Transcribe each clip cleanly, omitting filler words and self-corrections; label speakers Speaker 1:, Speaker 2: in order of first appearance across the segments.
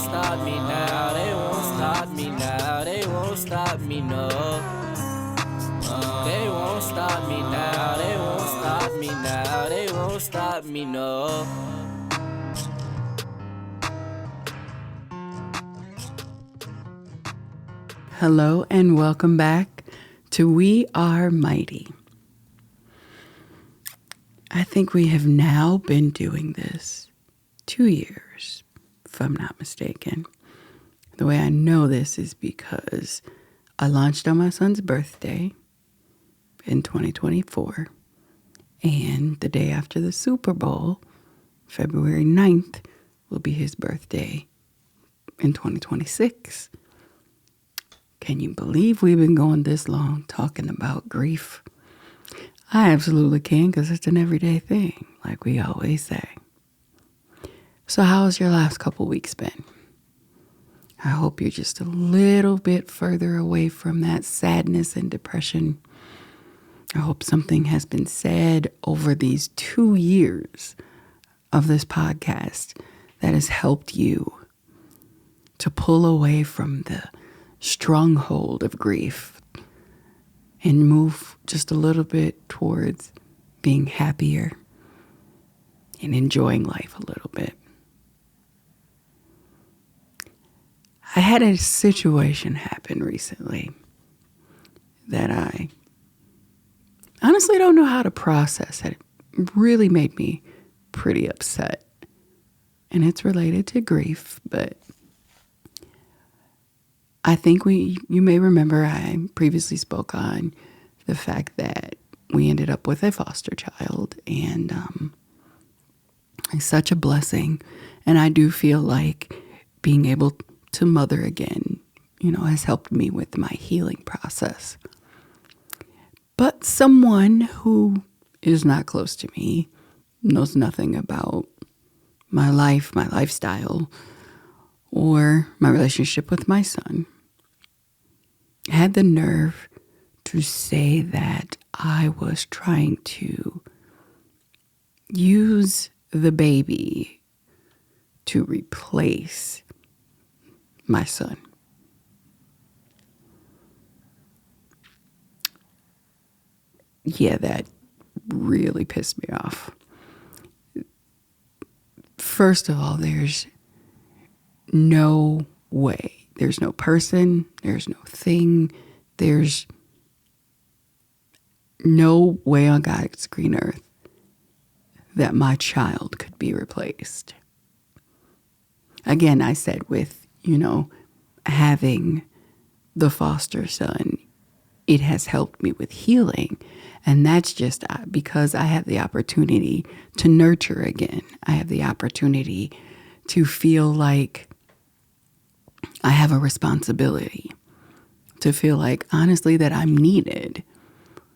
Speaker 1: stop me now, they won't stop me now, they won't stop me, no. They won't stop me now, they won't stop me now, they won't stop me, no.
Speaker 2: Hello and welcome back to We Are Mighty. I think we have now been doing this 2 years, if I'm not mistaken. The way I know this is because I launched on my son's birthday in 2024, and the day after the Super Bowl, February 9th, will be his birthday in 2026. Can you believe we've been going this long talking about grief? I absolutely can, because it's an everyday thing, like we always say. So how's your last couple weeks been? I hope you're just a little bit further away from that sadness and depression. I hope something has been said over these 2 years of this podcast that has helped you to pull away from the stronghold of grief and move just a little bit towards being happier and enjoying life a little bit. I had a situation happen recently that I honestly don't know how to process. It really made me pretty upset. And it's related to grief, but I think you may remember I previously spoke on the fact that we ended up with a foster child, and it's such a blessing. And I do feel like being able to mother again, has helped me with my healing process. But someone who is not close to me, knows nothing about my life, my lifestyle, or my relationship with my son, had the nerve to say that I was trying to use the baby to replace my son. Yeah, that really pissed me off. First of all, there's no way. There's no person. There's no thing. There's no way on God's green earth that my child could be replaced. Again, I said with, having the foster son, it has helped me with healing. And that's just because I have the opportunity to nurture again. I have the opportunity to feel like I have a responsibility, to feel like, honestly, that I'm needed.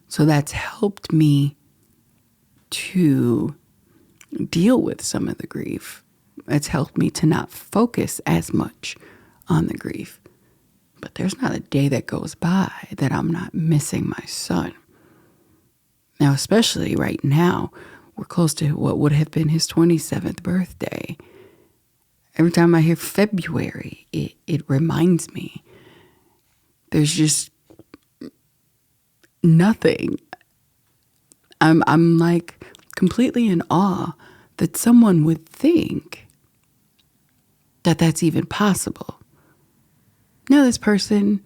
Speaker 2: So that's helped me to deal with some of the grief. It's helped me to not focus as much on the grief. But there's not a day that goes by that I'm not missing my son. Now, especially right now, we're close to what would have been his 27th birthday. Every time I hear February, it reminds me. There's just nothing. I'm like completely in awe that someone would think that that's even possible. Now, this person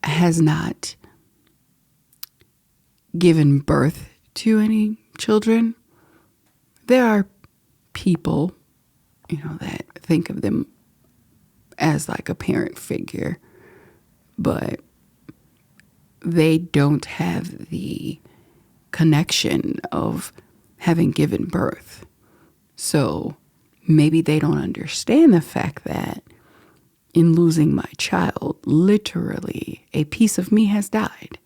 Speaker 2: has not given birth to any children. There are people, that think of them as like a parent figure, but they don't have the connection of having given birth. So maybe they don't understand the fact that in losing my child, literally a piece of me has died.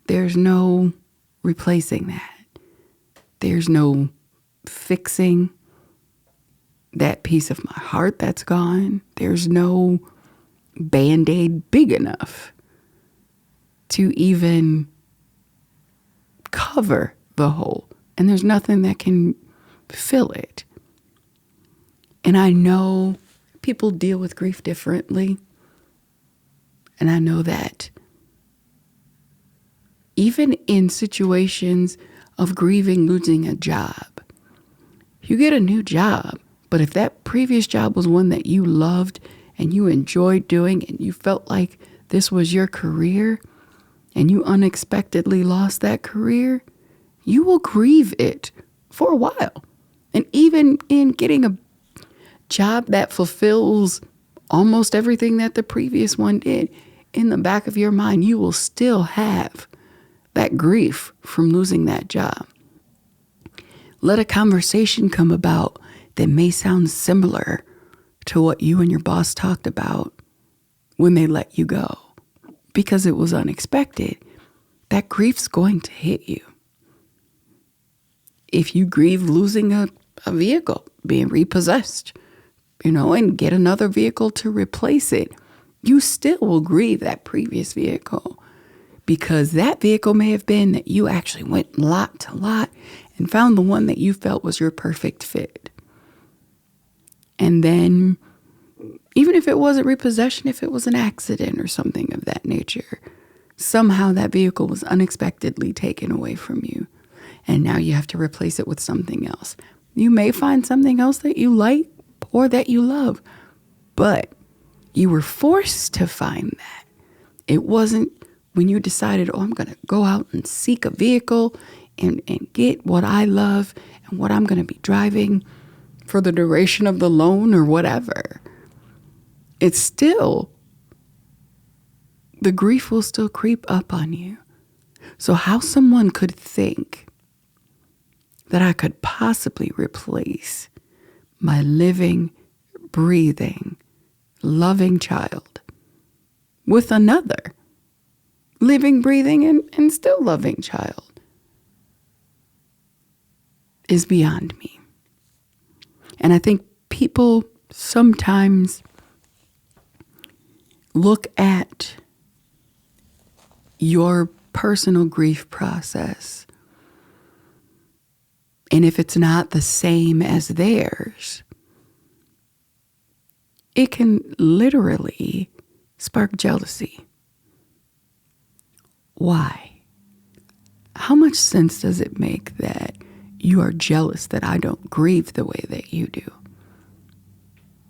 Speaker 2: There's no replacing that. There's no fixing that piece of my heart that's gone. There's no Band-Aid big enough to even cover the hole. And there's nothing that can fill it. And I know people deal with grief differently. And I know that even in situations of grieving losing a job, you get a new job. But if that previous job was one that you loved and you enjoyed doing and you felt like this was your career and you unexpectedly lost that career, you will grieve it for a while. And even in getting a job that fulfills almost everything that the previous one did, in the back of your mind, you will still have that grief from losing that job. Let a conversation come about that may sound similar to what you and your boss talked about when they let you go, because it was unexpected. That grief's going to hit you. If you grieve losing a vehicle, being repossessed, and get another vehicle to replace it, you still will grieve that previous vehicle, because that vehicle may have been that you actually went lot to lot and found the one that you felt was your perfect fit. And then even if it wasn't repossession, if it was an accident or something of that nature, somehow that vehicle was unexpectedly taken away from you. And now you have to replace it with something else. You may find something else that you like or that you love, but you were forced to find that. It wasn't when you decided, I'm going to go out and seek a vehicle and get what I love and what I'm going to be driving for the duration of the loan or whatever. It's still, the grief will still creep up on you. So how someone could think that I could possibly replace my living, breathing, loving child with another living, breathing, and still loving child is beyond me. And I think people sometimes look at your personal grief process, and if it's not the same as theirs, it can literally spark jealousy. Why? How much sense does it make that you are jealous that I don't grieve the way that you do?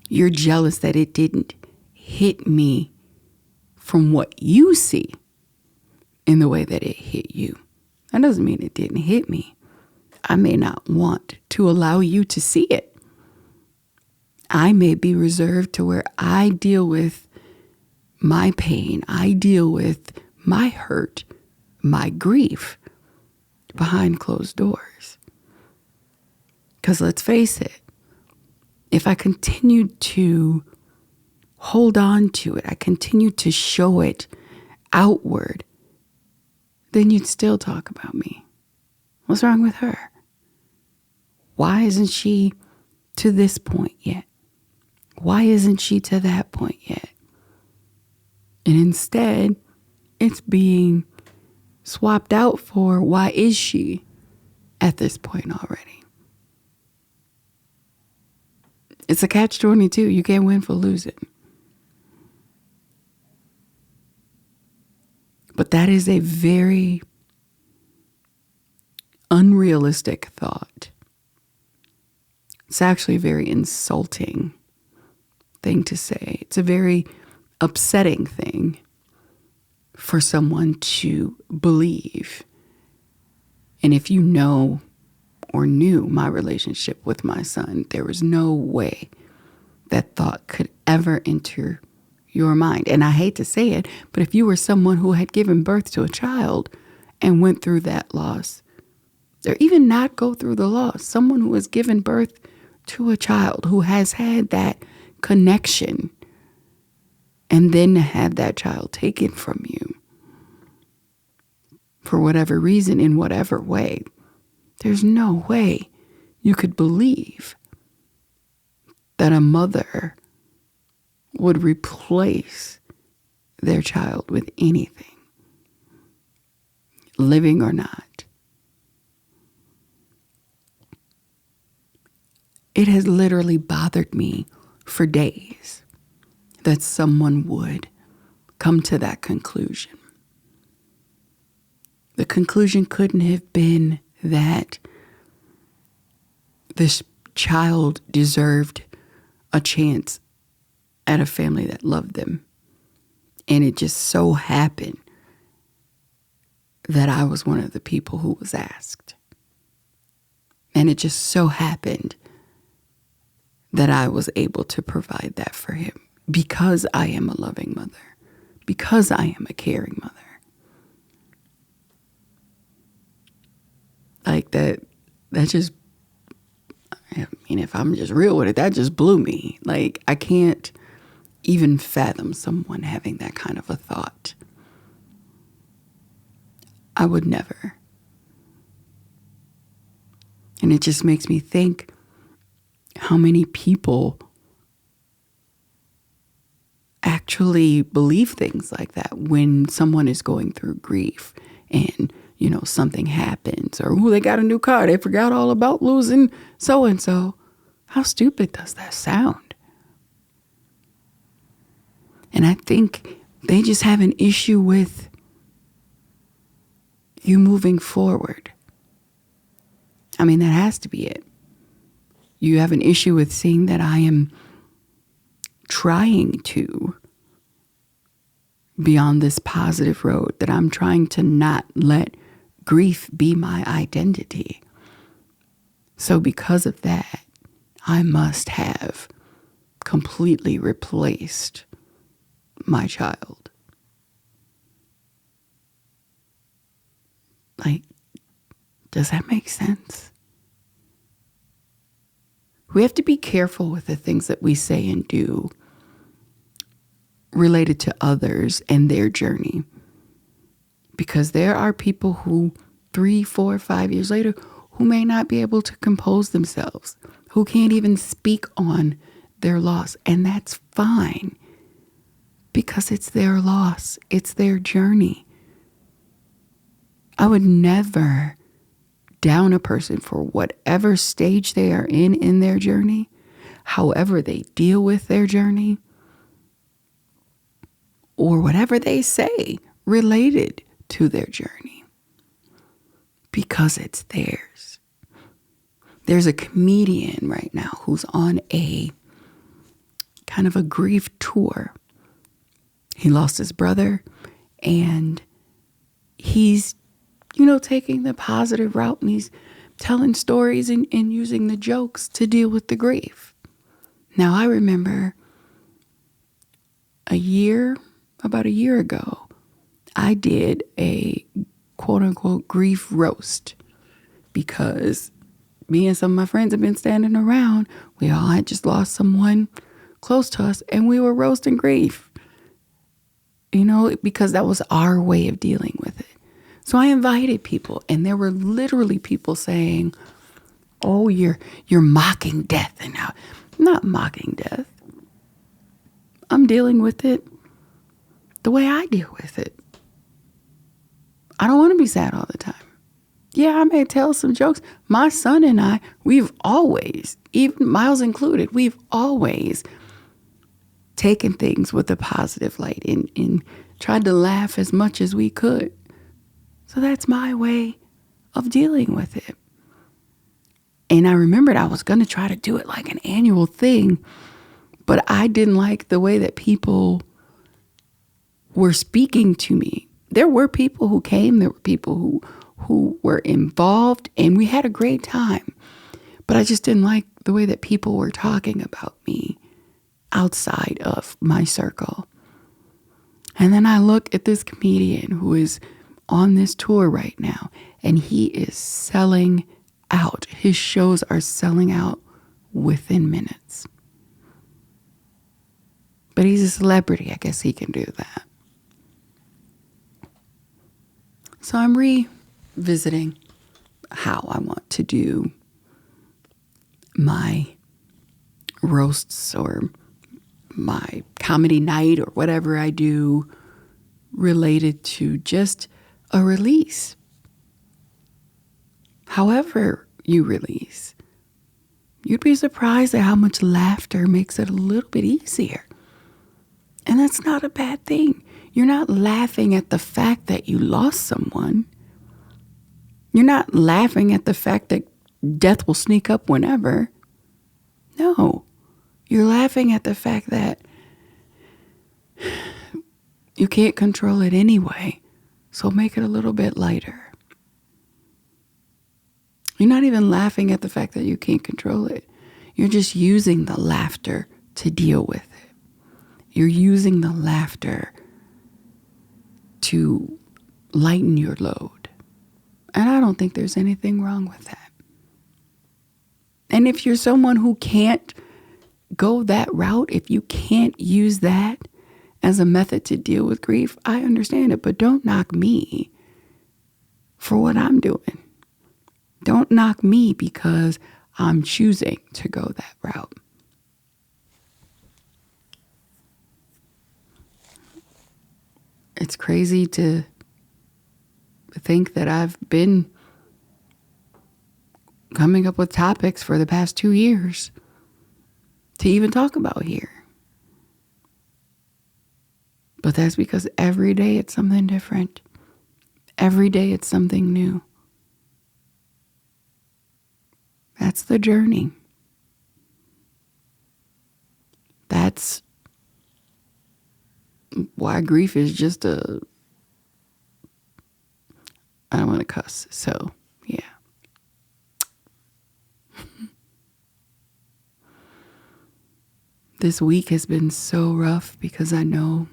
Speaker 2: You're jealous that it didn't hit me from what you see in the way that it hit you. That doesn't mean it didn't hit me. I may not want to allow you to see it. I may be reserved to where I deal with my pain. I deal with my hurt, my grief behind closed doors. Because let's face it, if I continue to hold on to it, I continue to show it outward, then you'd still talk about me. What's wrong with her? Why isn't she to this point yet? Why isn't she to that point yet? And instead, it's being swapped out for, why is she at this point already? It's a catch-22. You can't win for losing. But that is a very unrealistic thought. It's actually a very insulting thing to say. It's a very upsetting thing for someone to believe. And if you know or knew my relationship with my son, there was no way that thought could ever enter your mind. And I hate to say it, but if you were someone who had given birth to a child and went through that loss, or even not go through the loss, someone who has given birth to a child who has had that connection and then have that child taken from you for whatever reason, in whatever way, there's no way you could believe that a mother would replace their child with anything, living or not. It has literally bothered me for days that someone would come to that conclusion. The conclusion couldn't have been that this child deserved a chance at a family that loved them. And it just so happened that I was one of the people who was asked. And it just so happened that I was able to provide that for him because I am a loving mother, because I am a caring mother. Like that just, I mean, if I'm just real with it, that just blew me. Like, I can't even fathom someone having that kind of a thought. I would never. And it just makes me think how many people actually believe things like that when someone is going through grief and, you know, something happens, or, they got a new car. They forgot all about losing so-and-so. How stupid does that sound? And I think they just have an issue with you moving forward. I mean, that has to be it. You have an issue with seeing that I am trying to be on this positive road, that I'm trying to not let grief be my identity. So because of that, I must have completely replaced my child. Like, does that make sense? We have to be careful with the things that we say and do related to others and their journey. Because there are people who 3, 4, 5 years later who may not be able to compose themselves, who can't even speak on their loss. And that's fine, because it's their loss. It's their journey. I would never down a person for whatever stage they are in their journey, however they deal with their journey, or whatever they say related to their journey, because it's theirs. There's a comedian right now who's on a kind of a grief tour. He lost his brother, and he's, taking the positive route, and he's telling stories and using the jokes to deal with the grief. Now, I remember about a year ago, I did a quote unquote grief roast, because me and some of my friends have been standing around. We all had just lost someone close to us, and we were roasting grief, because that was our way of dealing with it. So I invited people, and there were literally people saying, "Oh, you're mocking death." And I'm not mocking death. I'm dealing with it the way I deal with it. I don't want to be sad all the time. Yeah, I may tell some jokes. My son and I, we've always, even Miles included, we've always taken things with a positive light and tried to laugh as much as we could. So that's my way of dealing with it. And I remembered I was going to try to do it like an annual thing, but I didn't like the way that people were speaking to me. There were people who came, there were people who were involved, and we had a great time. But I just didn't like the way that people were talking about me outside of my circle. And then I look at this comedian who is on this tour right now, and he is selling out. His shows are selling out within minutes. But he's a celebrity. I guess he can do that. So I'm revisiting how I want to do my roasts or my comedy night or whatever I do related to just a release. However you release, You'd be surprised at how much laughter makes it a little bit easier. And that's not a bad thing. You're not laughing at the fact that you lost someone. You're not laughing at the fact that death will sneak up whenever. No, you're laughing at the fact that you can't control it anyway. So make it a little bit lighter. You're not even laughing at the fact that you can't control it. You're just using the laughter to deal with it. You're using the laughter to lighten your load. And I don't think there's anything wrong with that. And if you're someone who can't go that route, if you can't use that as a method to deal with grief, I understand it, but don't knock me for what I'm doing. Don't knock me because I'm choosing to go that route. It's crazy to think that I've been coming up with topics for the past 2 years to even talk about here. But that's because every day it's something different. Every day it's something new. That's the journey. That's why grief is just I don't want to cuss, so yeah. This week has been so rough because I know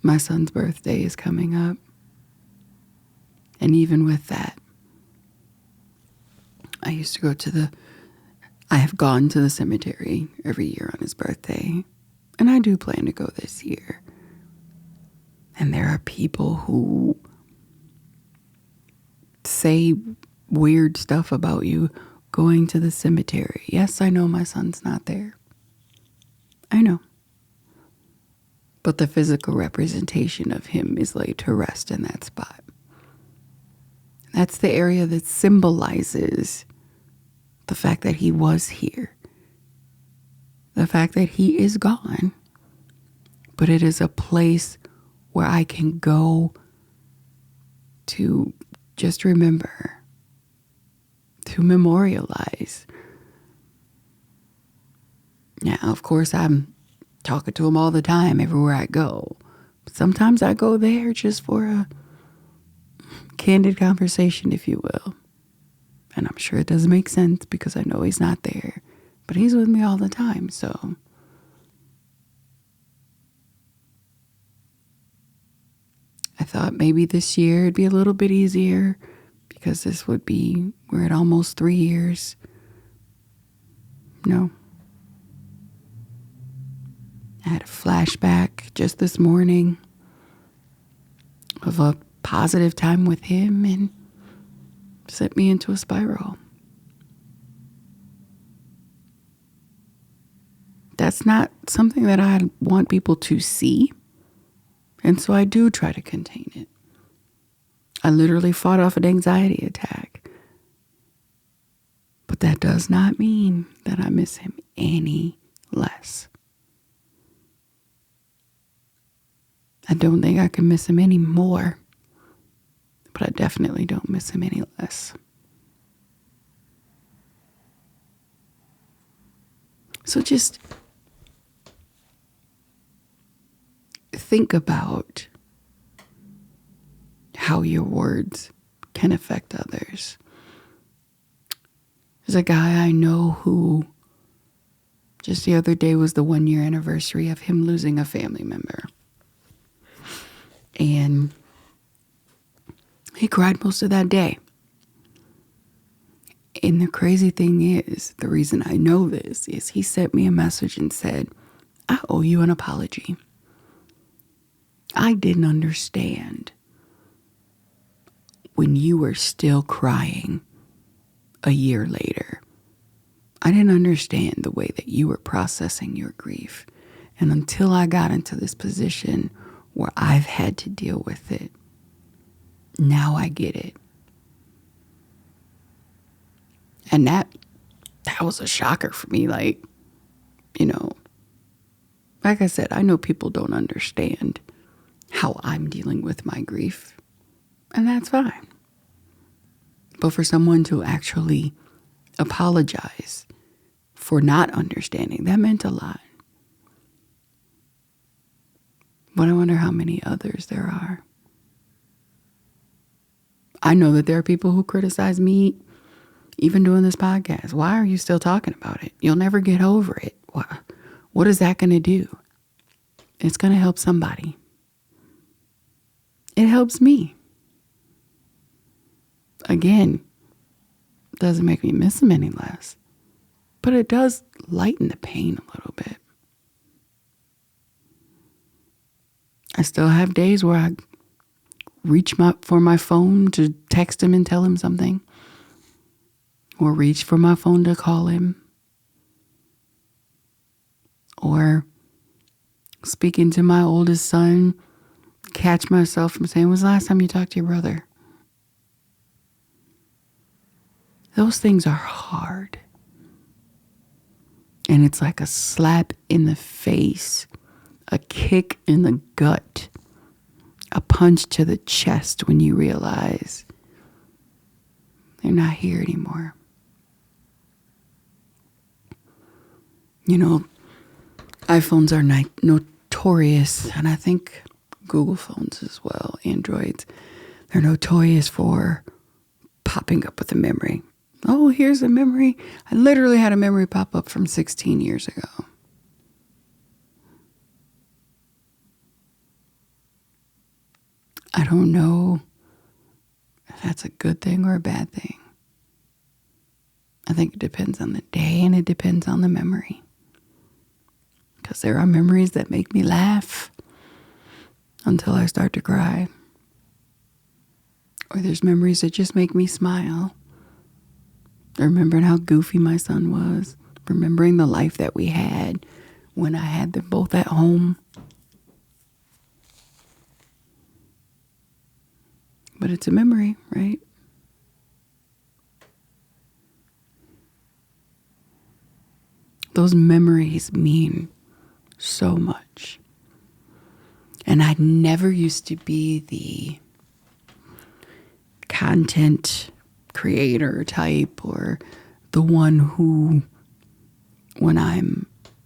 Speaker 2: my son's birthday is coming up. And even with that, I have gone to the cemetery every year on his birthday. And I do plan to go this year. And there are people who say weird stuff about you going to the cemetery. Yes, I know my son's not there. I know. But the physical representation of him is laid to rest in that spot. That's the area that symbolizes the fact that he was here. The fact that he is gone. But it is a place where I can go to just remember, to memorialize. Now, of course, I'm talking to him all the time everywhere I go. But sometimes I go there just for a candid conversation, if you will. And I'm sure it doesn't make sense because I know he's not there. But he's with me all the time, so. I thought maybe this year it'd be a little bit easier because we're at almost 3 years. No. I had a flashback just this morning of a positive time with him and sent me into a spiral. That's not something that I want people to see. And so I do try to contain it. I literally fought off an anxiety attack. But that does not mean that I miss him any less. I don't think I can miss him any more. But I definitely don't miss him any less. So just think about how your words can affect others. There's a guy I know who just the other day was the 1-year anniversary of him losing a family member. And he cried most of that day. And the crazy thing is, the reason I know this is he sent me a message and said, I owe you an apology. I didn't understand when you were still crying a year later. I didn't understand the way that you were processing your grief. And until I got into this position where I've had to deal with it, now I get it. And that that was a shocker for me. Like, like I said, I know people don't understand how I'm dealing with my grief, and that's fine. But for someone to actually apologize for not understanding, that meant a lot. But I wonder how many others there are. I know that there are people who criticize me even doing this podcast. Why are you still talking about it? You'll never get over it. What is that going to do? It's going to help somebody. It helps me. Again, doesn't make me miss them any less, but it does lighten the pain a little bit. I still have days where I reach for my phone to text him and tell him something, or reach for my phone to call him, or speaking to my oldest son, catch myself from saying, "When's the last time you talked to your brother?" Those things are hard. And it's like a slap in the face, a kick in the gut, a punch to the chest when you realize they're not here anymore. iPhones are notorious, and I think Google phones as well, Androids, they're notorious for popping up with a memory. Oh, here's a memory. I literally had a memory pop up from 16 years ago. I don't know if that's a good thing or a bad thing. I think it depends on the day and it depends on the memory. Because there are memories that make me laugh until I start to cry. Or there's memories that just make me smile. Remembering how goofy my son was. Remembering the life that we had when I had them both at home. But it's a memory, right? Those memories mean so much. And I never used to be the content creator type or the one who, when I'm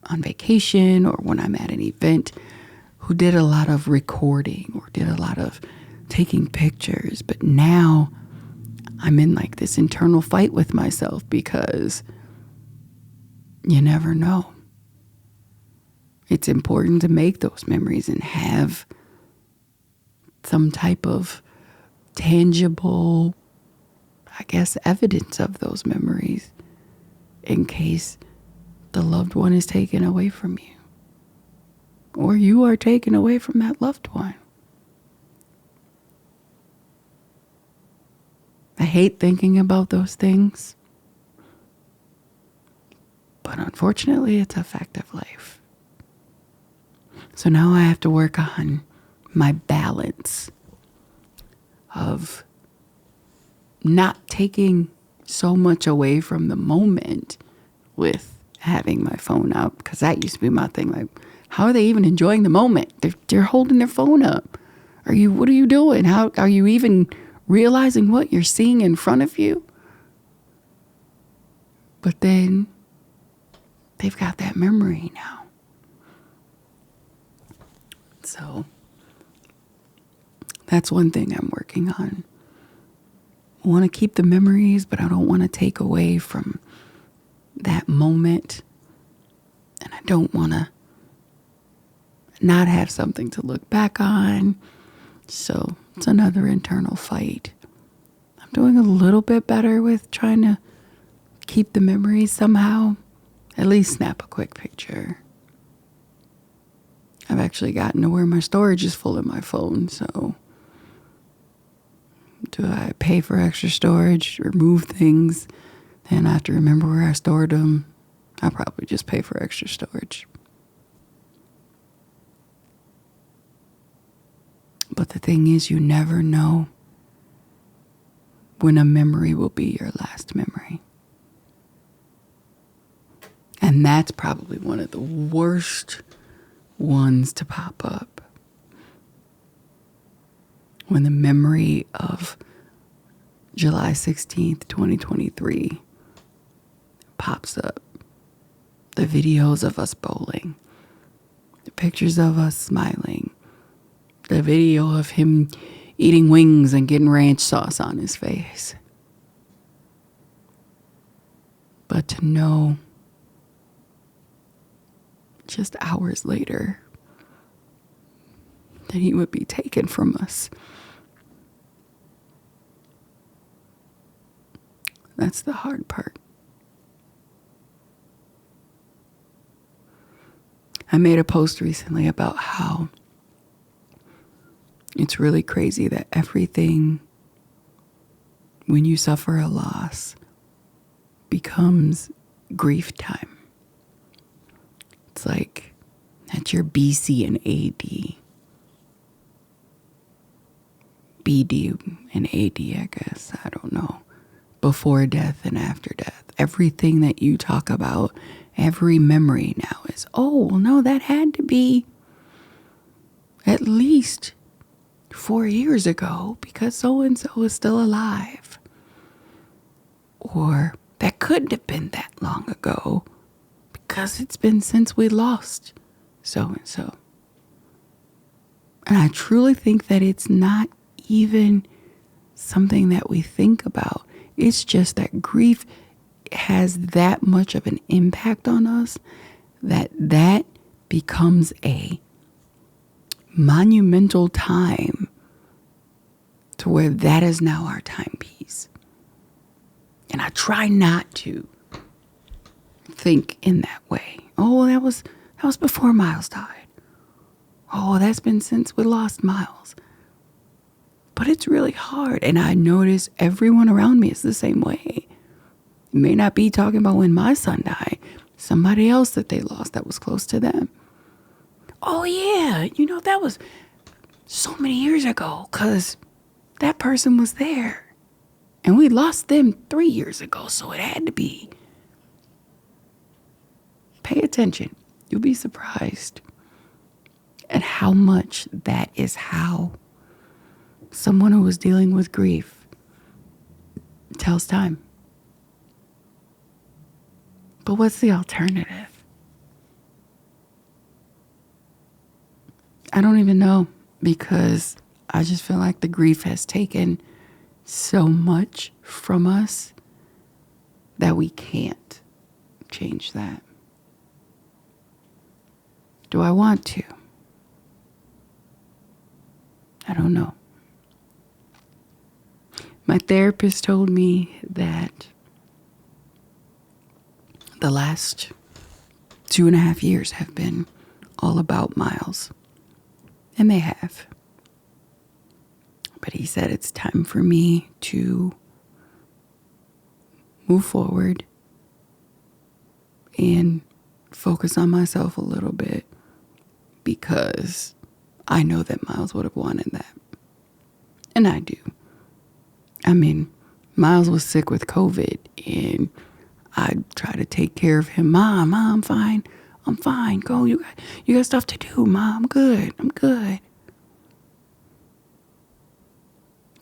Speaker 2: on vacation or when I'm at an event, who did a lot of recording or did a lot of taking pictures. But now I'm in like this internal fight with myself because you never know. It's important to make those memories and have some type of tangible, I guess, evidence of those memories in case the loved one is taken away from you or you are taken away from that loved one. I hate thinking about those things, but unfortunately, it's a fact of life. So now I have to work on my balance of not taking so much away from the moment with having my phone out, because that used to be my thing. Like, how are they even enjoying the moment? They're holding their phone up. What are you doing? How are you even realizing what you're seeing in front of you? But then they've got that memory now. So that's one thing I'm working on. I want to keep the memories, but I don't want to take away from that moment. And I don't want to not have something to look back on. So it's another internal fight. I'm doing a little bit better with trying to keep the memories somehow. At least snap a quick picture. I've actually gotten to where my storage is full in my phone, so do I pay for extra storage, remove things, then I have to remember where I stored them? I'll probably just pay for extra storage. But the thing is, you never know when a memory will be your last memory. And that's probably one of the worst ones to pop up. When the memory of July 16th, 2023 pops up. The videos of us bowling. The pictures of us smiling. The video of him eating wings and getting ranch sauce on his face. But to know just hours later that he would be taken from us. That's the hard part. I made a post recently about how it's really crazy that everything, when you suffer a loss, becomes grief time. It's like that's your BC and AD. BD and AD, I guess. I don't know. Before death and after death. Everything that you talk about, every memory now is, oh, well, no, that had to be at least 4 years ago because so-and-so is still alive. Or that couldn't have been that long ago because it's been since we lost so-and-so. And I truly think that it's not even something that we think about. It's just that grief has that much of an impact on us that becomes a monumental time to where that is now our timepiece. And I try not to think in that way. Oh, that was before Miles died. Oh, that's been since we lost Miles. But it's really hard. And I notice everyone around me is the same way. It may not be talking about when my son died. Somebody else that they lost that was close to them. Oh, yeah. That was so many years ago because that person was there. And we lost them 3 years ago. So it had to be. Pay attention. You'll be surprised at how much that is how someone who was dealing with grief tells time. But what's the alternative? I don't even know, because I just feel like the grief has taken so much from us that we can't change that. Do I want to? I don't know. My therapist told me that the last 2.5 years have been all about Miles. And they have. But he said it's time for me to move forward and focus on myself a little bit, because I know that Miles would have wanted that. And I do. I mean, Miles was sick with COVID, and I try to take care of him. Mom, I'm fine. I'm fine. Go. You got stuff to do, Mom. I'm good.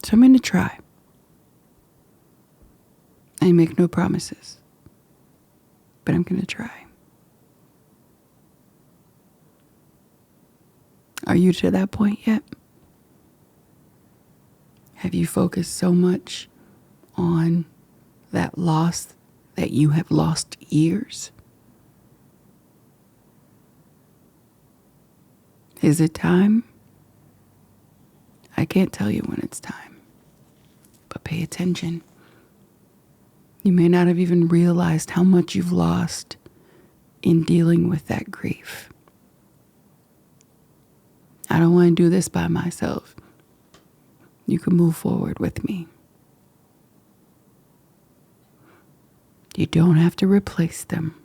Speaker 2: So I'm going to try. I make no promises, but I'm going to try. Are you to that point yet? Have you focused so much on that loss that you have lost years? Is it time? I can't tell you when it's time, but pay attention. You may not have even realized how much you've lost in dealing with that grief. I don't want to do this by myself. You can move forward with me. You don't have to replace them.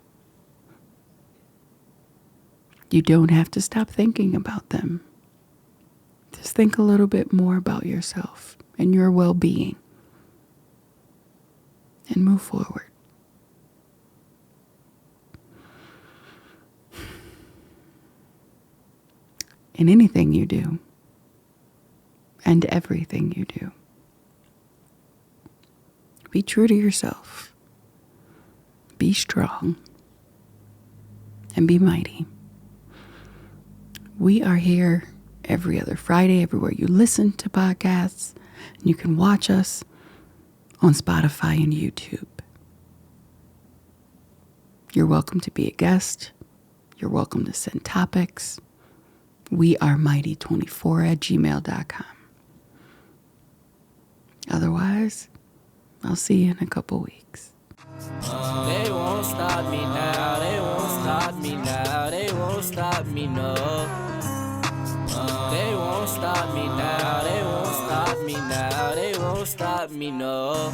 Speaker 2: You don't have to stop thinking about them. Just think a little bit more about yourself and your well-being, and move forward. in anything you do and everything you do. Be true to yourself. Be strong. And be mighty. We are here every other Friday, everywhere you listen to podcasts. And you can watch us on Spotify and YouTube. You're welcome to be a guest. You're welcome to send topics. We are mighty24@gmail.com. Otherwise, I'll see you in a couple weeks.
Speaker 1: They won't stop me now, they won't stop me now, they won't stop me, no. They won't stop me now, they won't stop me now, they won't stop me, no.